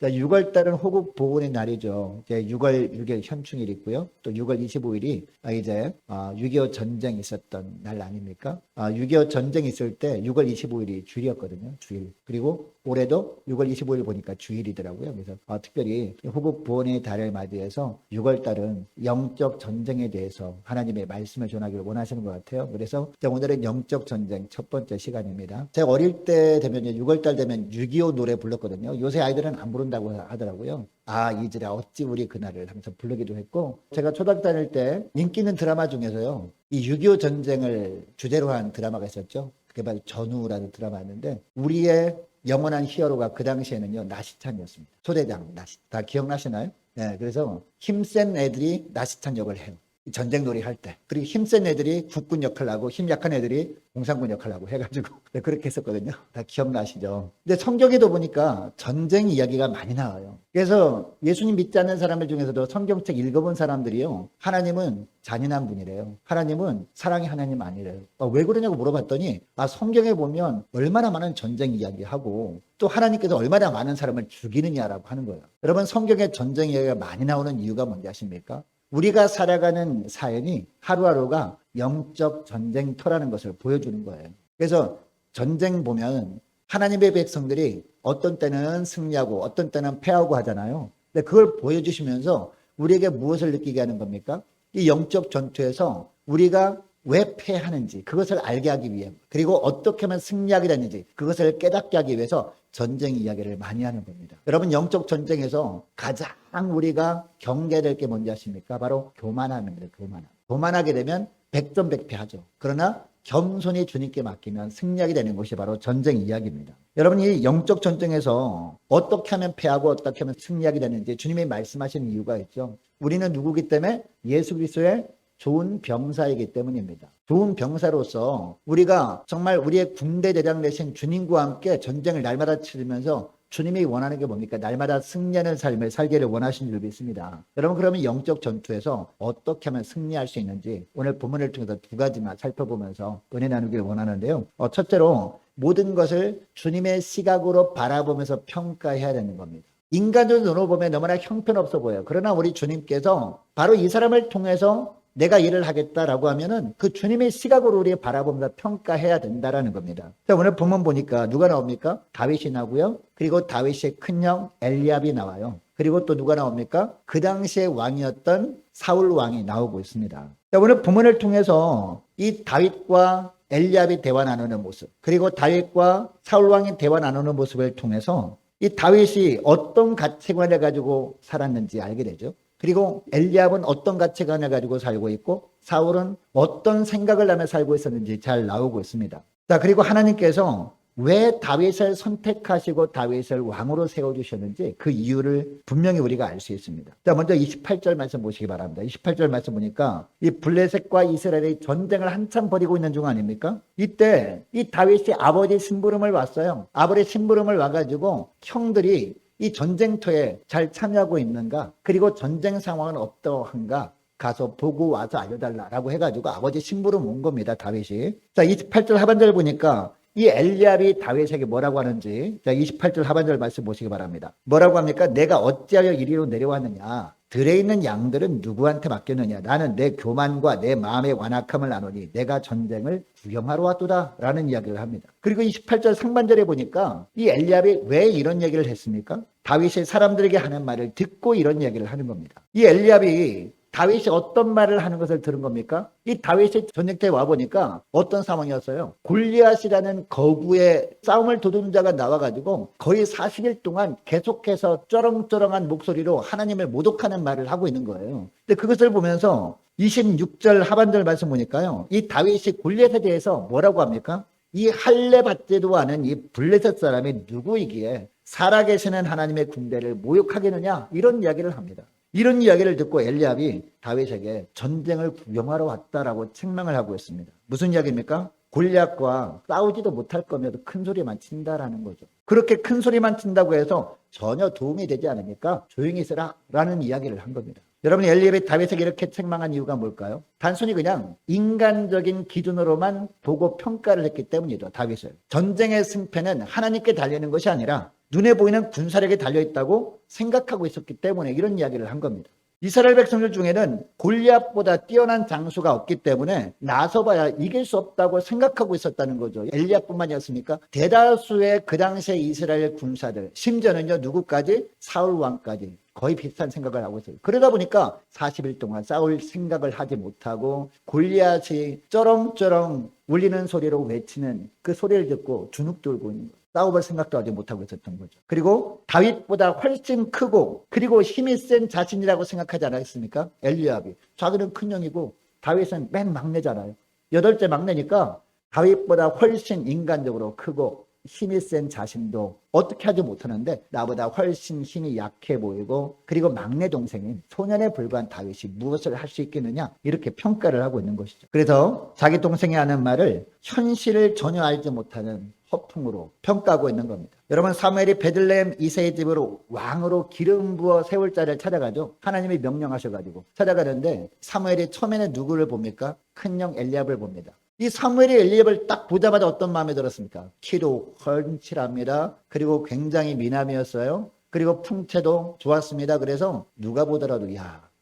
자, 6월 달은 호국 보훈의 날이죠. 이제 6월 6일 현충일 있고요. 또 6월 25일이 이제 6.25 전쟁 있었던 날 아닙니까? 6.25 전쟁 있을 때 6월 25일이 주일이었거든요. 주일. 그리고 올해도 6월 25일 보니까 주일이더라고요. 그래서 특별히 호국 보훈의 달을 맞이해서 6월 달은 영적 전쟁에 대해서 하나님의 말씀을 전하기를 원하시는 것 같아요. 그래서 오늘은 영적 전쟁 첫 번째 시간입니다. 제가 어릴 때 되면 6월 달 되면 6.25 노래 불렀거든요. 요새 아이들은 안 부른다고 하더라고요. 이즈라 어찌 우리 그날을 하면서 부르기도 했고, 제가 초등학교 다닐 때 인기 있는 드라마 중에서요, 이 6.25 전쟁을 주제로 한 드라마가 있었죠. 그게 바로 전우라는 드라마였는데, 우리의 영원한 히어로가 그 당시에는요, 나시찬이었습니다. 소대장 나시. 다 기억나시나요? 네, 그래서 힘센 애들이 나시찬 역을 해요. 전쟁놀이 할 때. 그리고 힘센 애들이 국군 역할을 하고 힘 약한 애들이 공산군 역할을 하고 해가지고 그렇게 했었거든요. 다 기억나시죠? 근데 성경에도 보니까 전쟁 이야기가 많이 나와요. 그래서 예수님 믿지 않는 사람들 중에서도 성경책 읽어본 사람들이요, 하나님은 잔인한 분이래요. 하나님은 사랑의 하나님 아니래요. 왜 그러냐고 물어봤더니 성경에 보면 얼마나 많은 전쟁 이야기하고 또 하나님께서 얼마나 많은 사람을 죽이느냐라고 하는 거예요. 여러분, 성경에 전쟁 이야기가 많이 나오는 이유가 뭔지 아십니까? 우리가 살아가는 사연이 하루하루가 영적 전쟁터라는 것을 보여주는 거예요. 그래서 전쟁 보면 하나님의 백성들이 어떤 때는 승리하고 어떤 때는 패하고 하잖아요. 근데 그걸 보여주시면서 우리에게 무엇을 느끼게 하는 겁니까? 이 영적 전투에서 우리가 왜 패하는지 그것을 알게 하기 위해, 그리고 어떻게 하면 승리하게 되는지 그것을 깨닫게 하기 위해서 전쟁 이야기를 많이 하는 겁니다. 여러분, 영적 전쟁에서 가장 우리가 경계될 게 뭔지 아십니까? 바로 교만함입니다. 교만하게 되면 백전백패하죠. 그러나 겸손히 주님께 맡기면 승리하게 되는 것이 바로 전쟁 이야기입니다. 여러분, 이 영적 전쟁에서 어떻게 하면 패하고 어떻게 하면 승리하게 되는지 주님이 말씀하시는 이유가 있죠. 우리는 누구기 때문에? 예수 그리스도의 좋은 병사이기 때문입니다. 좋은 병사로서 우리가 정말 우리의 군대 대장 되신 주님과 함께 전쟁을 날마다 치르면서 주님이 원하는 게 뭡니까? 날마다 승리하는 삶을 살기를 원하시는 줄 믿습니다. 여러분, 그러면 영적 전투에서 어떻게 하면 승리할 수 있는지 오늘 본문을 통해서 두 가지만 살펴보면서 은혜 나누기를 원하는데요. 첫째로, 모든 것을 주님의 시각으로 바라보면서 평가해야 되는 겁니다. 인간적으로 눈으로 보면 너무나 형편없어 보여요. 그러나 우리 주님께서 바로 이 사람을 통해서 내가 일을 하겠다라고 하면은 그 주님의 시각으로 우리 바라보면서 평가해야 된다라는 겁니다. 자, 오늘 본문 보니까 누가 나옵니까? 다윗이 나오고요. 그리고 다윗의 큰형 엘리압이 나와요. 그리고 또 누가 나옵니까? 그 당시의 왕이었던 사울 왕이 나오고 있습니다. 자, 오늘 본문을 통해서 이 다윗과 엘리압이 대화 나누는 모습, 그리고 다윗과 사울 왕이 대화 나누는 모습을 통해서 이 다윗이 어떤 가치관을 가지고 살았는지 알게 되죠. 그리고 엘리압은 어떤 가치관을 가지고 살고 있고 사울은 어떤 생각을 하며 살고 있었는지 잘 나오고 있습니다. 자, 그리고 하나님께서 왜 다윗을 선택하시고 다윗을 왕으로 세워주셨는지 그 이유를 분명히 우리가 알 수 있습니다. 자, 먼저 28절 말씀 보시기 바랍니다. 28절 말씀 보니까 이 블레셋과 이스라엘이 전쟁을 한참 벌이고 있는 중 아닙니까? 이때 이 다윗이 아버지 심부름을 왔어요. 아버지 심부름을 와가지고 형들이 이 전쟁터에 잘 참여하고 있는가, 그리고 전쟁 상황은 어떠한가 가서 보고 와서 알려달라라고 해가지고 아버지 심부름 온 겁니다, 다윗이. 자, 28절 하반절 보니까 이 엘리압이 다윗에게 뭐라고 하는지, 자, 28절 하반절 말씀 보시기 바랍니다. 뭐라고 합니까? 내가 어찌하여 이리로 내려왔느냐? 들에 있는 양들은 누구한테 맡겼느냐? 나는 내 교만과 내 마음의 완악함을 아노니 내가 전쟁을 구경하러 왔도다 라는 이야기를 합니다. 그리고 28절 상반절에 보니까 이 엘리압이 왜 이런 얘기를 했습니까? 다윗이 사람들에게 하는 말을 듣고 이런 얘기를 하는 겁니다. 이 엘리압이 다윗이 어떤 말을 하는 것을 들은 겁니까? 이 다윗이 전쟁터에 와보니까 어떤 상황이었어요? 골리앗이라는 거구의 싸움을 도두는 자가 나와가지고 거의 40일 동안 계속해서 쩌렁쩌렁한 목소리로 하나님을 모독하는 말을 하고 있는 거예요. 근데 그것을 보면서 26절 하반절 말씀 보니까요, 이 다윗이 골리앗에 대해서 뭐라고 합니까? 이 할례 받지도 않은 이 블레셋 사람이 누구이기에 살아계시는 하나님의 군대를 모욕하겠느냐, 이런 이야기를 합니다. 이런 이야기를 듣고 엘리압이 다윗에게 전쟁을 구경하러 왔다라고 책망을 하고 있습니다. 무슨 이야기입니까? 골리앗과 싸우지도 못할 거면서 큰 소리만 친다라는 거죠. 그렇게 큰 소리만 친다고 해서 전혀 도움이 되지 않으니까 조용히 있으라 라는 이야기를 한 겁니다. 여러분, 엘리압이 다윗에게 이렇게 책망한 이유가 뭘까요? 단순히 그냥 인간적인 기준으로만 보고 평가를 했기 때문이죠. 다윗을. 전쟁의 승패는 하나님께 달리는 것이 아니라 눈에 보이는 군사력에 달려있다고 생각하고 있었기 때문에 이런 이야기를 한 겁니다. 이스라엘 백성들 중에는 골리앗보다 뛰어난 장수가 없기 때문에 나서봐야 이길 수 없다고 생각하고 있었다는 거죠. 엘리압뿐만이었습니까? 대다수의 그 당시의 이스라엘 군사들, 심지어는요 누구까지? 사울 왕까지 거의 비슷한 생각을 하고 있어요. 그러다 보니까 40일 동안 싸울 생각을 하지 못하고 골리앗이 쩌렁쩌렁 울리는 소리로 외치는 그 소리를 듣고 주눅 들고 있는 거예요. 싸워볼 생각도 하지 못하고 있었던 거죠. 그리고 다윗보다 훨씬 크고 그리고 힘이 센 자신이라고 생각하지 않았습니까? 엘리압이. 자기는 큰 형이고 다윗은 맨 막내잖아요. 8째 막내니까 다윗보다 훨씬 인간적으로 크고 힘이 센 자신도 어떻게 하지 못하는데 나보다 훨씬 힘이 약해 보이고 그리고 막내 동생인 소년에 불과한 다윗이 무엇을 할 수 있겠느냐 이렇게 평가를 하고 있는 것이죠. 그래서 자기 동생이 하는 말을 현실을 전혀 알지 못하는 허풍으로 평가하고 있는 겁니다. 여러분, 사무엘이 베들레헴 이새의 집으로 왕으로 기름 부어 세울 자를 찾아가죠. 하나님이 명령하셔가지고 찾아가는데 사무엘이 처음에는 누구를 봅니까? 큰형 엘리압을 봅니다. 이 사무엘이 엘리압을 딱 보자마자 어떤 마음이 들었습니까? 키도 훤칠합니다. 그리고 굉장히 미남이었어요. 그리고 풍채도 좋았습니다. 그래서 누가 보더라도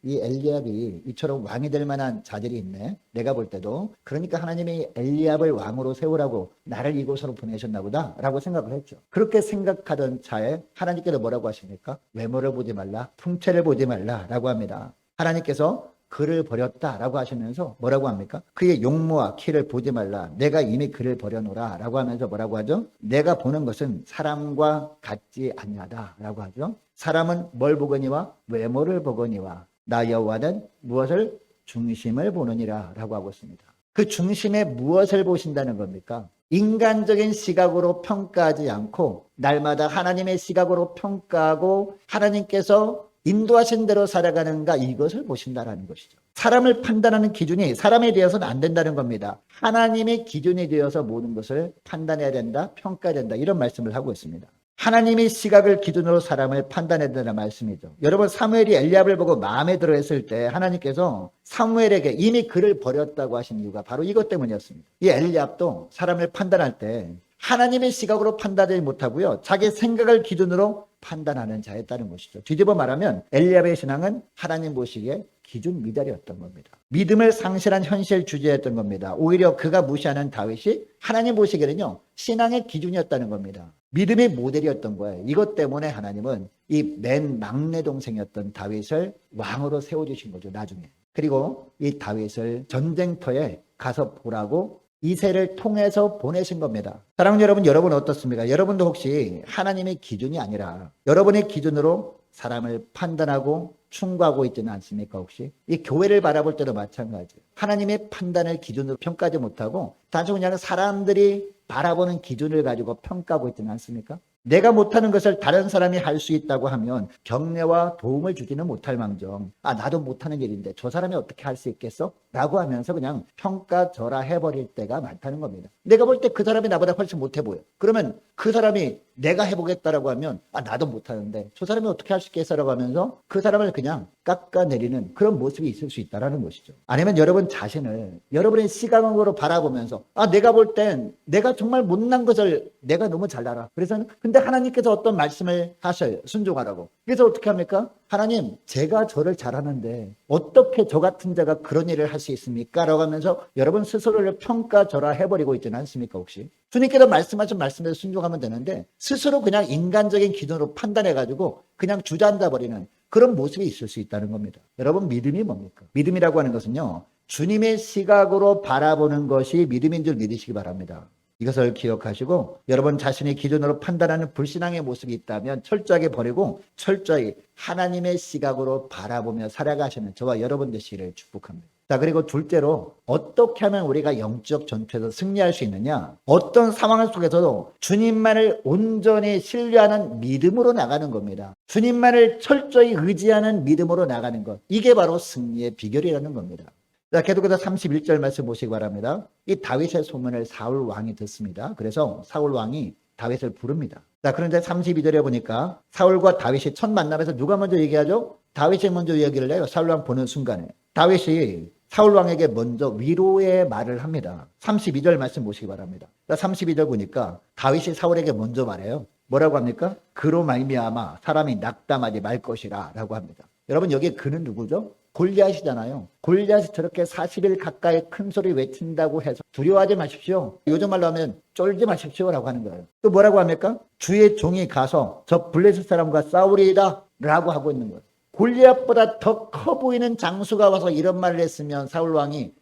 이 엘리압이 이처럼 왕이 될 만한 자질이 있네. 내가 볼 때도. 그러니까 하나님이 엘리압을 왕으로 세우라고 나를 이곳으로 보내셨나 보다 라고 생각을 했죠. 그렇게 생각하던 차에 하나님께서 뭐라고 하십니까? 외모를 보지 말라, 풍채를 보지 말라 라고 합니다. 하나님께서 그를 버렸다라고 하시면서 뭐라고 합니까? 그의 용모와 키를 보지 말라. 내가 이미 그를 버려놓으라 라고 하면서 뭐라고 하죠? 내가 보는 것은 사람과 같지 아니하다라고 하죠. 사람은 뭘 보거니와 외모를 보거니와 나 여호와는 무엇을? 중심을 보느니라 라고 하고 있습니다. 그 중심에 무엇을 보신다는 겁니까? 인간적인 시각으로 평가하지 않고 날마다 하나님의 시각으로 평가하고 하나님께서 인도하신 대로 살아가는가 이것을 보신다라는 것이죠. 사람을 판단하는 기준이 사람에 대해서는 안 된다는 겁니다. 하나님의 기준이 되어서 모든 것을 판단해야 된다, 평가해야 된다 이런 말씀을 하고 있습니다. 하나님의 시각을 기준으로 사람을 판단해야 된다는 말씀이죠. 여러분, 사무엘이 엘리압을 보고 마음에 들어 했을 때 하나님께서 사무엘에게 이미 그를 버렸다고 하신 이유가 바로 이것 때문이었습니다. 이 엘리압도 사람을 판단할 때 하나님의 시각으로 판단하지 못하고요, 자기 생각을 기준으로 판단하는 자였다는 것이죠. 뒤집어 말하면 엘리압의 신앙은 하나님 보시기에 기준 미달이었던 겁니다. 믿음을 상실한 현실 주제였던 겁니다. 오히려 그가 무시하는 다윗이 하나님 보시기에는요 신앙의 기준이었다는 겁니다. 믿음의 모델이었던 거예요. 이것 때문에 하나님은 이 맨 막내 동생이었던 다윗을 왕으로 세워주신 거죠, 나중에. 그리고 이 다윗을 전쟁터에 가서 보라고 이새를 통해서 보내신 겁니다. 사랑하는 여러분, 여러분 어떻습니까? 여러분도 혹시 하나님의 기준이 아니라 여러분의 기준으로 사람을 판단하고 충고하고 있지는 않습니까? 혹시 이 교회를 바라볼 때도 마찬가지예요. 하나님의 판단을 기준으로 평가하지 못하고 단순히 그냥 사람들이 바라보는 기준을 가지고 평가하고 있지는 않습니까? 내가 못하는 것을 다른 사람이 할 수 있다고 하면 격려와 도움을 주지는 못할 망정 나도 못하는 일인데 저 사람이 어떻게 할 수 있겠어? 라고 하면서 그냥 평가절하 해버릴 때가 많다는 겁니다. 내가 볼 때 그 사람이 나보다 훨씬 못해 보여. 그러면 그 사람이 내가 해보겠다라고 하면 나도 못하는데 저 사람이 어떻게 할 수 있겠어? 라고 하면서 그 사람을 그냥 깎아내리는 그런 모습이 있을 수 있다는 것이죠. 아니면 여러분 자신을 여러분의 시각으로 바라보면서 내가 볼 땐 내가 정말 못난 것을 내가 너무 잘 알아. 그래서 근데 하나님께서 어떤 말씀을 하셔요. 순종하라고. 그래서 어떻게 합니까? 하나님, 제가 저를 잘하는데 어떻게 저 같은 자가 그런 일을 할 수 있습니까? 라고 하면서 여러분 스스로를 평가절하해버리고 있지는 않습니까? 혹시 주님께서 말씀하신 말씀에 순종하면 되는데 스스로 그냥 인간적인 기준으로 판단해가지고 그냥 주저앉아버리는 그런 모습이 있을 수 있다는 겁니다. 여러분, 믿음이 뭡니까? 믿음이라고 하는 것은요 주님의 시각으로 바라보는 것이 믿음인 줄 믿으시기 바랍니다. 이것을 기억하시고 여러분 자신의 기준으로 판단하는 불신앙의 모습이 있다면 철저하게 버리고 철저히 하나님의 시각으로 바라보며 살아가시는 저와 여러분 되시기를 축복합니다. 자, 그리고 둘째로 어떻게 하면 우리가 영적 전투에서 승리할 수 있느냐? 어떤 상황 속에서도 주님만을 온전히 신뢰하는 믿음으로 나가는 겁니다. 주님만을 철저히 의지하는 믿음으로 나가는 것. 이게 바로 승리의 비결이라는 겁니다. 자, 계속해서 31절 말씀 보시기 바랍니다. 이 다윗의 소문을 사울 왕이 듣습니다. 그래서 사울 왕이 다윗을 부릅니다. 자, 그런데 32절에 보니까 사울과 다윗이 첫 만남에서 누가 먼저 얘기하죠? 다윗이 먼저 얘기를 해요. 사울 왕 보는 순간에. 다윗이 사울 왕에게 먼저 위로의 말을 합니다. 32절 말씀 보시기 바랍니다. 자, 32절 보니까 다윗이 사울에게 먼저 말해요. 뭐라고 합니까? 그로 말미암아 사람이 낙담하지 말 것이라 라고 합니다. 여러분, 여기 그는 누구죠? 골리앗이잖아요. 골리앗이 저렇게 40일 가까이 큰 소리 외친다고 해서 두려워하지 마십시오. 요즘 말로 하면 쫄지 마십시오 라고 하는 거예요. 또 뭐라고 합니까? 주의 종이 가서 저 블레셋 사람과 싸우리이다 라고 하고 있는 거예요. 골리앗보다 더 커 보이는 장수가 와서 이런 말을 했으면 사울 왕이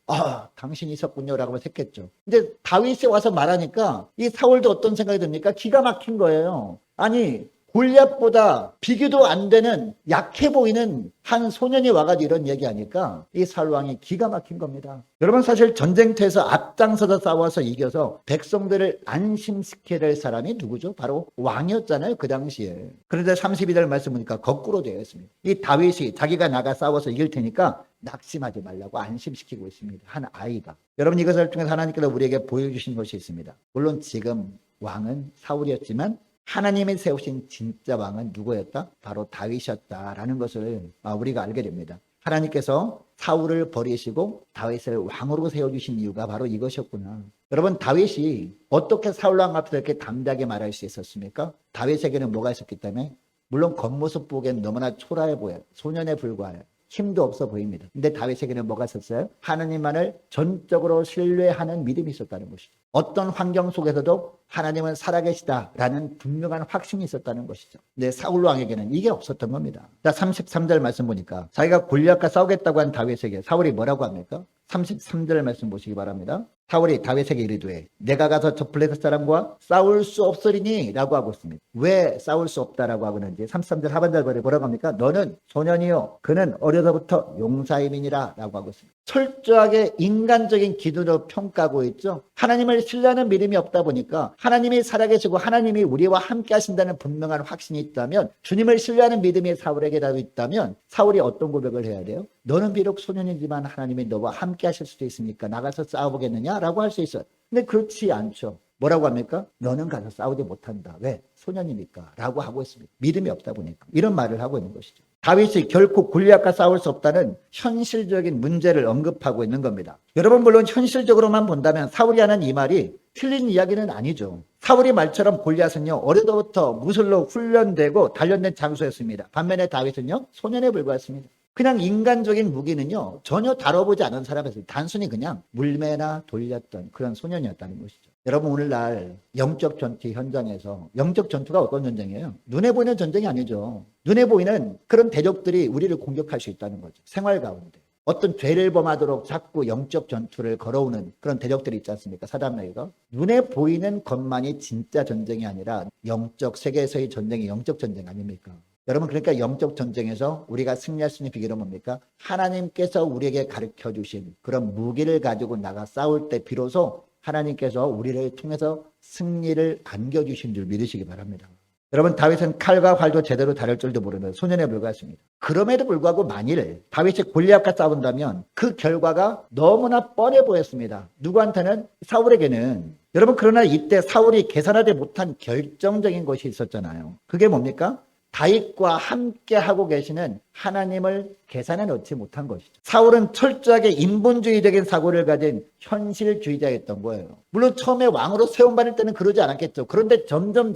당신이 있었군요 라고 했겠죠. 근데 다윗이 와서 말하니까 이 사울도 어떤 생각이 듭니까? 기가 막힌 거예요. 아니, 골리앗보다 비교도 안 되는 약해 보이는 한 소년이 와가지고 이런 얘기하니까 이 사울 왕이 기가 막힌 겁니다. 여러분, 사실 전쟁터에서 앞장서서 싸워서 이겨서 백성들을 안심시켜야 될 사람이 누구죠? 바로 왕이었잖아요, 그 당시에. 그런데 32절 말씀 보니까 거꾸로 되어 있습니다. 이 다윗이 자기가 나가 싸워서 이길 테니까 낙심하지 말라고 안심시키고 있습니다. 한 아이가. 여러분, 이것을 통해서 하나님께서 우리에게 보여주신 것이 있습니다. 물론 지금 왕은 사울이었지만 하나님이 세우신 진짜 왕은 누구였다? 바로 다윗이었다라는 것을 우리가 알게 됩니다. 하나님께서 사울을 버리시고 다윗을 왕으로 세워주신 이유가 바로 이것이었구나. 여러분, 다윗이 어떻게 사울 왕 앞에서 이렇게 담대하게 말할 수 있었습니까? 다윗에게는 뭐가 있었기 때문에? 물론 겉모습 보기엔 너무나 초라해 보여요. 소년에 불과해요. 힘도 없어 보입니다. 근데 다윗에게는 뭐가 있었어요? 하나님만을 전적으로 신뢰하는 믿음이 있었다는 것이죠. 어떤 환경 속에서도 하나님은 살아계시다라는 분명한 확신이 있었다는 것이죠. 근데 사울 왕에게는 이게 없었던 겁니다. 자, 33절 말씀 보니까 자기가 골리앗과 싸우겠다고 한 다윗에게 사울이 뭐라고 합니까? 33절 말씀 보시기 바랍니다. 사울이 다윗에게 이르되 내가 가서 저 블레셋 사람과 싸울 수 없으리니 라고 하고 있습니다. 왜 싸울 수 없다라고 하고 있는지 33절 하반절에 뭐라고 합니까? 너는 소년이요 그는 어려서부터 용사임이니라 라고 하고 있습니다. 철저하게 인간적인 기준으로 평가하고 있죠. 하나님을 신뢰하는 믿음이 없다 보니까 하나님이 살아계시고 하나님이 우리와 함께 하신다는 분명한 확신이 있다면, 주님을 신뢰하는 믿음이 사울에게라도 있다면 사울이 어떤 고백을 해야 돼요? 너는 비록 소년이지만 하나님이 너와 함께 하실 수도 있으니까 나가서 싸워보겠느냐? 라고 할 수 있어요. 근데 그렇지 않죠. 뭐라고 합니까? 너는 가서 싸우지 못한다. 왜? 소년이니까 라고 하고 있습니다. 믿음이 없다 보니까 이런 말을 하고 있는 것이죠. 다윗이 결코 골리앗과 싸울 수 없다는 현실적인 문제를 언급하고 있는 겁니다. 여러분, 물론 현실적으로만 본다면 사울이 하는 이 말이 틀린 이야기는 아니죠. 사울이 말처럼 골리앗은요 어려서부터 무술로 훈련되고 단련된 장수였습니다. 반면에 다윗은요 소년에 불과했습니다. 그냥 인간적인 무기는요 전혀 다뤄보지 않은 사람이었어요. 단순히 그냥 물매나 돌렸던 그런 소년이었다는 것이죠. 여러분, 오늘날 영적 전투 현장에서 영적 전투가 어떤 전쟁이에요? 눈에 보이는 전쟁이 아니죠. 눈에 보이는 그런 대적들이 우리를 공격할 수 있다는 거죠. 생활 가운데 어떤 죄를 범하도록 자꾸 영적 전투를 걸어오는 그런 대적들이 있지 않습니까? 사단마귀가. 눈에 보이는 것만이 진짜 전쟁이 아니라 영적 세계에서의 전쟁이 영적 전쟁 아닙니까? 여러분, 그러니까 영적 전쟁에서 우리가 승리할 수 있는 비결은 뭡니까? 하나님께서 우리에게 가르쳐 주신 그런 무기를 가지고 나가 싸울 때 비로소 하나님께서 우리를 통해서 승리를 안겨주신 줄 믿으시기 바랍니다. 여러분, 다윗은 칼과 활도 제대로 다룰 줄도 모르는 소년에 불과했습니다. 그럼에도 불구하고 만일 다윗이 골리앗과 싸운다면 그 결과가 너무나 뻔해 보였습니다. 누구한테는? 사울에게는. 여러분, 그러나 이때 사울이 계산하지 못한 결정적인 것이 있었잖아요. 그게 뭡니까? 다윗과 함께 하고 계시는 하나님을 계산해 넣지 못한 것이죠. 사울은 철저하게 인본주의적인 사고를 가진 현실주의자였던 거예요. 물론 처음에 왕으로 세움받을 때는 그러지 않았겠죠. 그런데 점점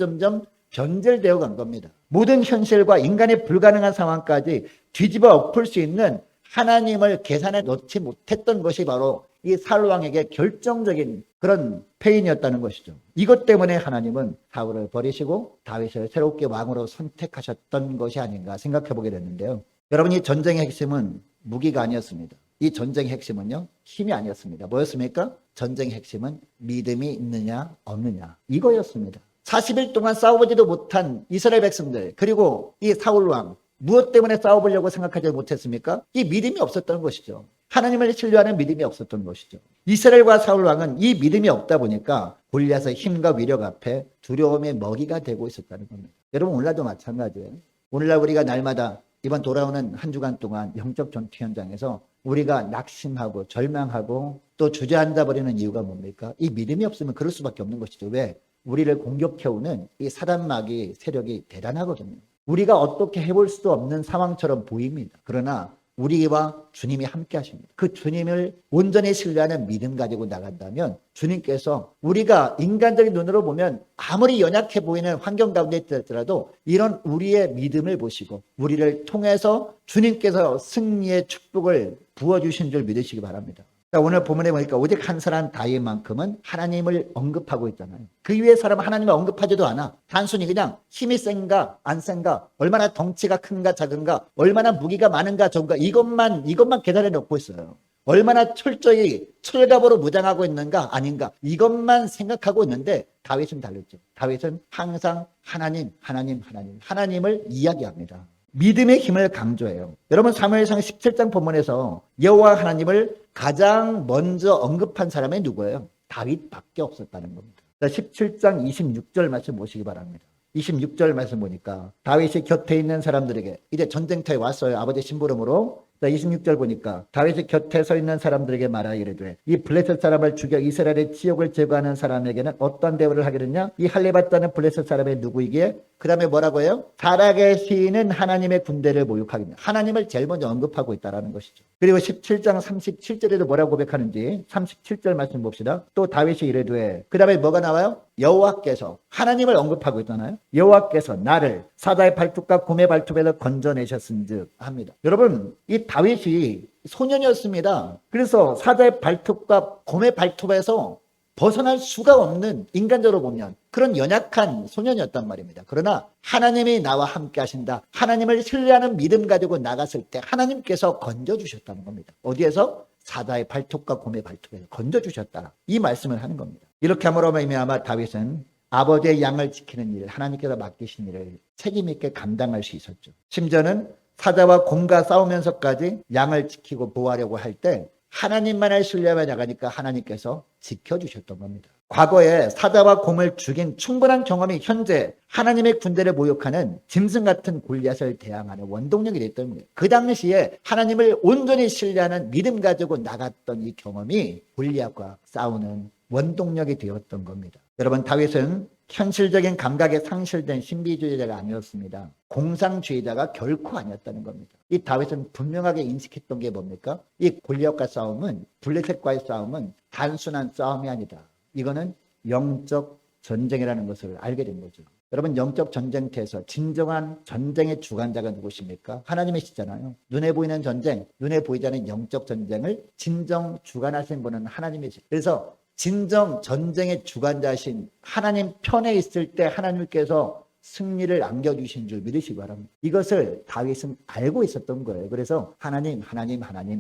변절되어 간 겁니다. 모든 현실과 인간의 불가능한 상황까지 뒤집어 엎을 수 있는 하나님을 계산해 넣지 못했던 것이 바로 이 사울 왕에게 결정적인 그런 패인이었다는 것이죠. 이것 때문에 하나님은 사울을 버리시고 다윗을 새롭게 왕으로 선택하셨던 것이 아닌가 생각해 보게 됐는데요. 여러분, 이 전쟁의 핵심은 무기가 아니었습니다. 이 전쟁의 핵심은요 힘이 아니었습니다. 뭐였습니까? 전쟁의 핵심은 믿음이 있느냐 없느냐 이거였습니다. 40일 동안 싸워보지도 못한 이스라엘 백성들, 그리고 이 사울 왕, 무엇 때문에 싸워보려고 생각하지 못했습니까? 이 믿음이 없었던 것이죠. 하나님을 신뢰하는 믿음이 없었던 것이죠. 이스라엘과 사울 왕은 이 믿음이 없다 보니까 골리앗의 힘과 위력 앞에 두려움의 먹이가 되고 있었다는 겁니다. 여러분, 오늘날도 마찬가지예요. 오늘날 우리가 날마다 이번 돌아오는 한 주간 동안 영적 전투 현장에서 우리가 낙심하고 절망하고 또 주저앉아 버리는 이유가 뭡니까? 이 믿음이 없으면 그럴 수밖에 없는 것이죠. 왜? 우리를 공격해오는 이 사단마귀 세력이 대단하거든요. 우리가 어떻게 해볼 수도 없는 상황처럼 보입니다. 그러나 우리와 주님이 함께 하십니다. 그 주님을 온전히 신뢰하는 믿음 가지고 나간다면 주님께서 우리가 인간적인 눈으로 보면 아무리 연약해 보이는 환경 가운데 있더라도 이런 우리의 믿음을 보시고 우리를 통해서 주님께서 승리의 축복을 부어주신 줄 믿으시기 바랍니다. 오늘 본문에 보니까 오직 한 사람 다윗만큼은 하나님을 언급하고 있잖아요. 그 위에 사람은 하나님을 언급하지도 않아. 단순히 그냥 힘이 센가 안 센가, 얼마나 덩치가 큰가 작은가, 얼마나 무기가 많은가 적은가, 이것만 계산해 놓고 있어요. 얼마나 철저히 철갑으로 무장하고 있는가 아닌가, 이것만 생각하고 있는데 다윗은 다르죠. 다윗은 항상 하나님을 이야기합니다. 믿음의 힘을 강조해요. 여러분 사무엘상 17장 본문에서 여호와 하나님을 가장 먼저 언급한 사람이 누구예요? 다윗밖에 없었다는 겁니다. 17장 26절 말씀 보시기 바랍니다. 26절 말씀 보니까 다윗이 곁에 있는 사람들에게, 이제 전쟁터에 왔어요. 아버지 심부름으로. 26절 보니까 다윗이 곁에 서 있는 사람들에게 말하여 이르되 이 블레셋 사람을 죽여 이스라엘의 지역을 제거하는 사람에게는 어떤 대우를 하겠느냐? 이 할례받자는 블레셋 사람의 누구이기에? 그 다음에 뭐라고 해요? 살아계시는 하나님의 군대를 모욕하겠느냐. 하나님을 제일 먼저 언급하고 있다는 것이죠. 그리고 17장 37절에도 뭐라고 고백하는지 37절 말씀 봅시다. 또 다윗이 이르되, 그 다음에 뭐가 나와요? 여호와께서, 하나님을 언급하고 있잖아요. 여호와께서 나를 사자의 발톱과 곰의 발톱에서 건져내셨은즉 합니다. 여러분, 이 다윗이 소년이었습니다. 그래서 사자의 발톱과 곰의 발톱에서 벗어날 수가 없는, 인간적으로 보면 그런 연약한 소년이었단 말입니다. 그러나 하나님이 나와 함께 하신다, 하나님을 신뢰하는 믿음 가지고 나갔을 때 하나님께서 건져주셨다는 겁니다. 어디에서? 사자의 발톱과 곰의 발톱에서 건져주셨다, 이 말씀을 하는 겁니다. 이렇게 함으로 말미암아 다윗은 아버지의 양을 지키는 일, 하나님께서 맡기신 일을 책임 있게 감당할 수 있었죠. 심지어는 사자와 곰과 싸우면서까지 양을 지키고 보호하려고 할 때 하나님만을 신뢰하며 나가니까 하나님께서 지켜주셨던 겁니다. 과거에 사자와 곰을 죽인 충분한 경험이 현재 하나님의 군대를 모욕하는 짐승 같은 골리앗을 대항하는 원동력이 됐던 거예요. 그 당시에 하나님을 온전히 신뢰하는 믿음 가지고 나갔던 이 경험이 골리앗과 싸우는 원동력이 되었던 겁니다. 여러분, 다윗은 현실적인 감각에 상실된 신비주의자가 아니었습니다. 공상주의자가 결코 아니었다는 겁니다. 이 다윗은 분명하게 인식했던 게 뭡니까? 이 골리앗과 싸움은, 블레셋과의 싸움은 단순한 싸움이 아니다. 이거는 영적 전쟁이라는 것을 알게 된 거죠. 여러분, 영적 전쟁터에서 진정한 전쟁의 주관자가 누구십니까? 하나님이시잖아요. 눈에 보이는 전쟁, 눈에 보이지 않는 영적 전쟁을 진정 주관하신 분은 하나님이시죠. 그래서 진정 전쟁의 주관자신 하나님 편에 있을 때 하나님께서 승리를 안겨주신 줄 믿으시기 바랍니다. 이것을 다윗은 알고 있었던 거예요. 그래서 하나님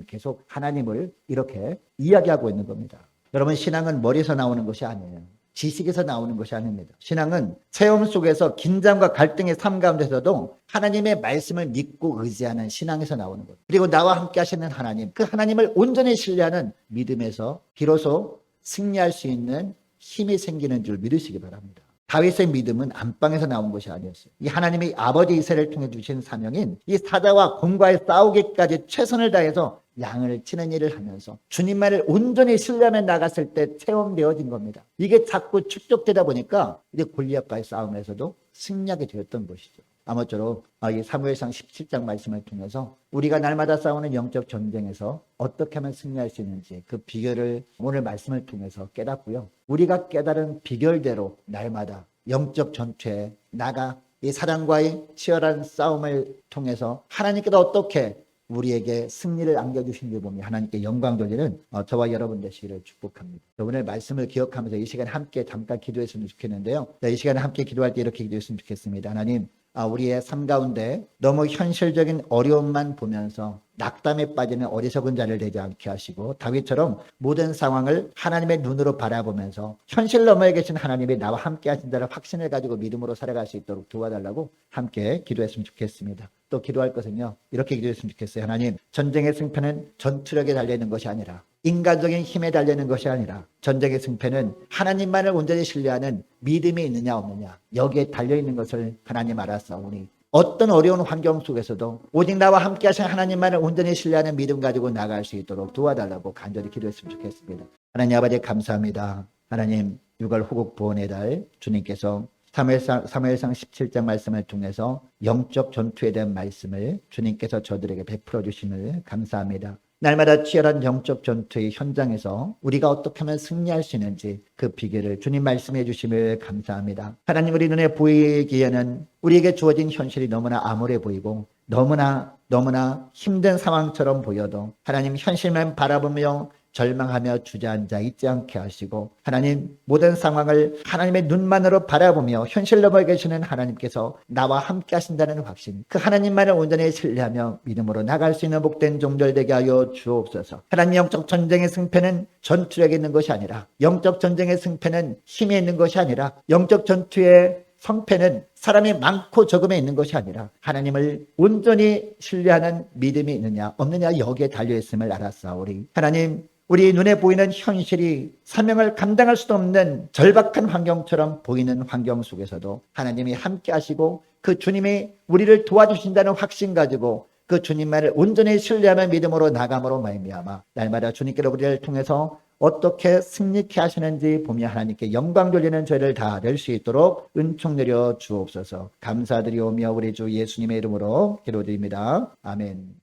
계속 하나님을 이렇게 이야기하고 있는 겁니다. 여러분, 신앙은 머리에서 나오는 것이 아니에요. 지식에서 나오는 것이 아닙니다. 신앙은 체험 속에서 긴장과 갈등의 삶 가운데서도 하나님의 말씀을 믿고 의지하는 신앙에서 나오는 거예요. 그리고 나와 함께 하시는 하나님, 그 하나님을 온전히 신뢰하는 믿음에서 비로소 승리할 수 있는 힘이 생기는 줄 믿으시기 바랍니다. 다윗의 믿음은 안방에서 나온 것이 아니었어요. 이 하나님이 아버지 이세를 통해 주신 사명인 이 사자와 곰과의 싸우기까지 최선을 다해서 양을 치는 일을 하면서 주님만을 온전히 신뢰하며 나갔을 때 체험되어진 겁니다. 이게 자꾸 축적되다 보니까 이제 골리앗과의 싸움에서도 승리하게 되었던 것이죠. 아무쪼록 이 사무엘상 17장 말씀을 통해서 우리가 날마다 싸우는 영적 전쟁에서 어떻게 하면 승리할 수 있는지 그 비결을 오늘 말씀을 통해서 깨닫고요. 우리가 깨달은 비결대로 날마다 영적 전투에 나가 이 사단과의 치열한 싸움을 통해서 하나님께서 어떻게 우리에게 승리를 안겨주신 줄 보며 하나님께 영광 돌리는 저와 여러분 되시기를 축복합니다. 오늘 말씀을 기억하면서 이 시간에 함께 잠깐 기도했으면 좋겠는데요. 이 시간에 함께 기도할 때 이렇게 기도했으면 좋겠습니다. 하나님, 우리의 삶 가운데 너무 현실적인 어려움만 보면서 낙담에 빠지는 어리석은 자를 되지 않게 하시고 다윗처럼 모든 상황을 하나님의 눈으로 바라보면서 현실 너머에 계신 하나님이 나와 함께 하신다는 확신을 가지고 믿음으로 살아갈 수 있도록 도와달라고 함께 기도했으면 좋겠습니다. 또 기도할 것은요, 이렇게 기도했으면 좋겠어요. 하나님, 전쟁의 승패는 전투력에 달려있는 것이 아니라 인간적인 힘에 달려있는 것이 아니라 전쟁의 승패는 하나님만을 온전히 신뢰하는 믿음이 있느냐 없느냐 여기에 달려있는 것을 하나님 알았사오니 어떤 어려운 환경 속에서도 오직 나와 함께 하신 하나님만을 온전히 신뢰하는 믿음 가지고 나갈 수 있도록 도와달라고 간절히 기도했으면 좋겠습니다. 하나님 아버지 감사합니다. 하나님 6월 호국 보훈의 달 주님께서 사무엘상 17장 말씀을 통해서 영적 전투에 대한 말씀을 주님께서 저들에게 베풀어 주심을 감사합니다. 날마다 치열한 영적 전투의 현장에서 우리가 어떻게 하면 승리할 수 있는지 그 비결을 주님 말씀해 주심을 감사합니다. 하나님 우리 눈에 보이기에는 우리에게 주어진 현실이 너무나 암울해 보이고 너무나 힘든 상황처럼 보여도 하나님 현실만 바라보며 절망하며 주저앉아 있지 않게 하시고 하나님 모든 상황을 하나님의 눈만으로 바라보며 현실 넘어 계시는 하나님께서 나와 함께 하신다는 확신, 그 하나님만을 온전히 신뢰하며 믿음으로 나갈 수 있는 복된 종들 되게 하여 주옵소서. 하나님 영적 전쟁의 승패는 전투력에 있는 것이 아니라, 영적 전쟁의 승패는 힘에 있는 것이 아니라, 영적 전투의 성패는 사람이 많고 적음에 있는 것이 아니라 하나님을 온전히 신뢰하는 믿음이 있느냐 없느냐 여기에 달려있음을 알았사오리. 하나님 우리 눈에 보이는 현실이 사명을 감당할 수도 없는 절박한 환경처럼 보이는 환경 속에서도 하나님이 함께 하시고 그 주님이 우리를 도와주신다는 확신 가지고 그 주님만을 온전히 신뢰하며 믿음으로 나감으로 말미암아 날마다 주님께로 우리를 통해서 어떻게 승리케 하시는지 보며 하나님께 영광 돌리는 저희를 다 낼 수 있도록 은총 내려 주옵소서. 감사드리오며 우리 주 예수님의 이름으로 기도드립니다. 아멘.